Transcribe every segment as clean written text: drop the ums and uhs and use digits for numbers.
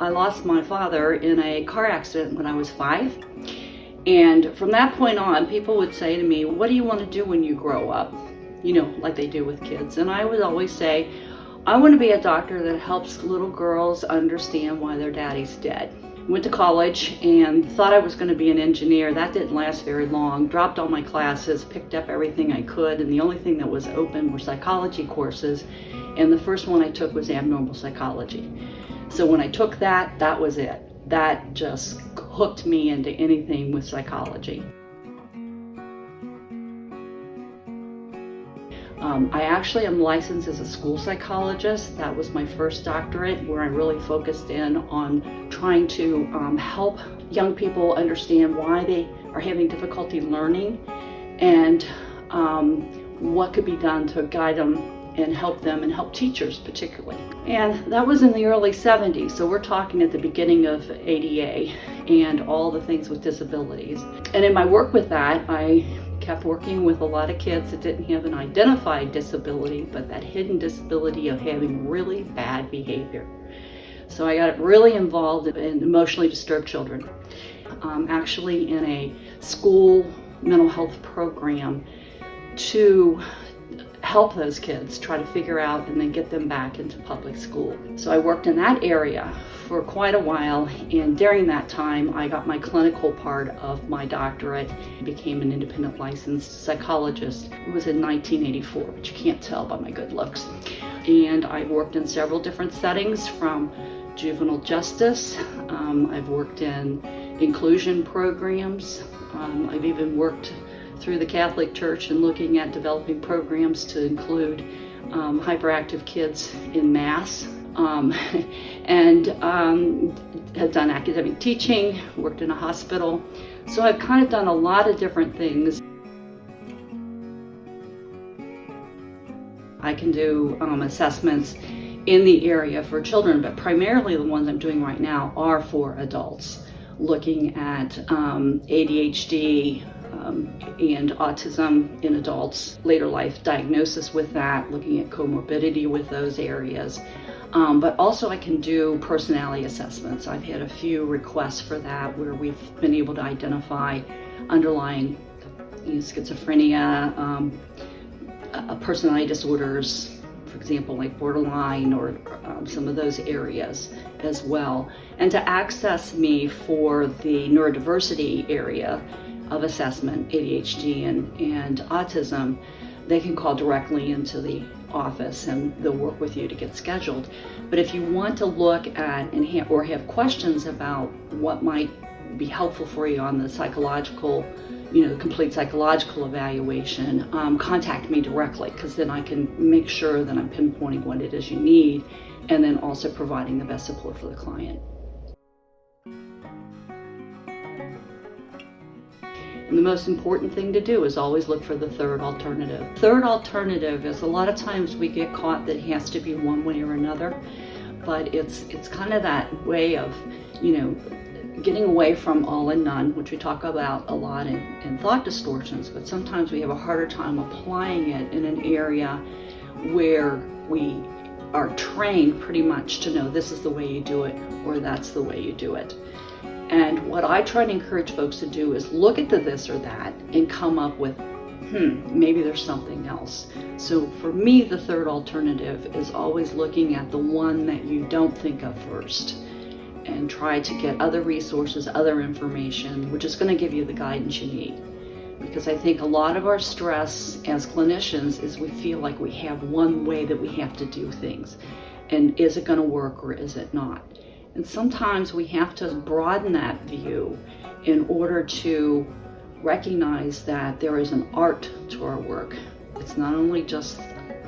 I lost my father in a car accident when I was 5. And from that point on, people would say to me, what do you want to do when you grow up? You know, like they do with kids. And I would always say, I want to be a doctor that helps little girls understand why their daddy's dead. Went to college and thought I was going to be an engineer. That didn't last very long. Dropped all my classes, picked up everything I could, and the only thing that was open were psychology courses. And the first one I took was abnormal psychology. So when I took that, that was it. That just hooked me into anything with psychology. I actually am licensed as a school psychologist. That was my first doctorate, where I really focused in on trying to help young people understand why they are having difficulty learning and what could be done to guide them and help them and help teachers particularly. And that was in the early 70s, so we're talking at the beginning of ADA and all the things with disabilities. And in my work with that, I kept working with a lot of kids that didn't have an identified disability, but that hidden disability of having really bad behavior. So I got really involved in emotionally disturbed children. Actually in a school mental health program to help those kids try to figure out and then get them back into public school. So I worked in that area for quite a while, and during that time I got my clinical part of my doctorate, became an independent licensed psychologist. It was in 1984, but you can't tell by my good looks. And I worked in several different settings, from juvenile justice, I've worked in inclusion programs, I've even worked through the Catholic Church and looking at developing programs to include hyperactive kids in Mass, and have done academic teaching, worked in a hospital. So I've kind of done a lot of different things. I can do assessments in the area for children, but primarily the ones I'm doing right now are for adults, looking at ADHD, and autism in adults, later life diagnosis with that, looking at comorbidity with those areas. But also I can do personality assessments. I've had a few requests for that where we've been able to identify underlying schizophrenia, personality disorders, for example, like borderline or some of those areas as well. And to access me for the neurodiversity area of assessment, ADHD and autism, they can call directly into the office and they'll work with you to get scheduled. But if you want to look at and have questions about what might be helpful for you on the psychological, complete psychological evaluation, contact me directly, because then I can make sure that I'm pinpointing what it is you need and then also providing the best support for the client. And the most important thing to do is always look for the third alternative. Third alternative is, a lot of times we get caught that it has to be one way or another, but it's kind of that way of, getting away from all and none, which we talk about a lot in thought distortions, but sometimes we have a harder time applying it in an area where we are trained pretty much to know this is the way you do it or that's the way you do it. And what I try to encourage folks to do is look at the this or that and come up with, maybe there's something else. So for me, the third alternative is always looking at the one that you don't think of first and try to get other resources, other information, which is going to give you the guidance you need. Because I think a lot of our stress as clinicians is we feel like we have one way that we have to do things. And is it going to work or is it not? And sometimes we have to broaden that view in order to recognize that there is an art to our work. It's not only just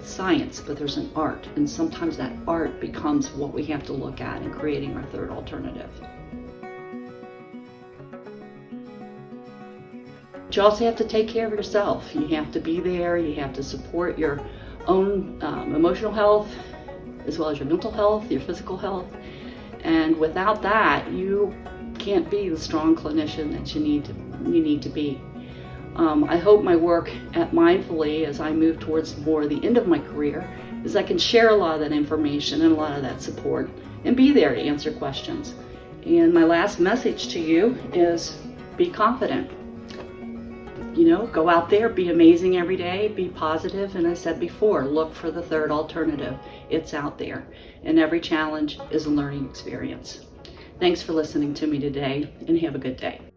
science, but there's an art. And sometimes that art becomes what we have to look at in creating our third alternative. But you also have to take care of yourself. You have to be there. You have to support your own emotional health, as well as your mental health, your physical health. And without that, you can't be the strong clinician that you need to be. I hope my work at Mindfully, as I move towards more the end of my career, is I can share a lot of that information and a lot of that support and be there to answer questions. And my last message to you is be confident. You know, go out there, be amazing every day, be positive, and I said before, look for the third alternative. It's out there, and every challenge is a learning experience. Thanks for listening to me today, and have a good day.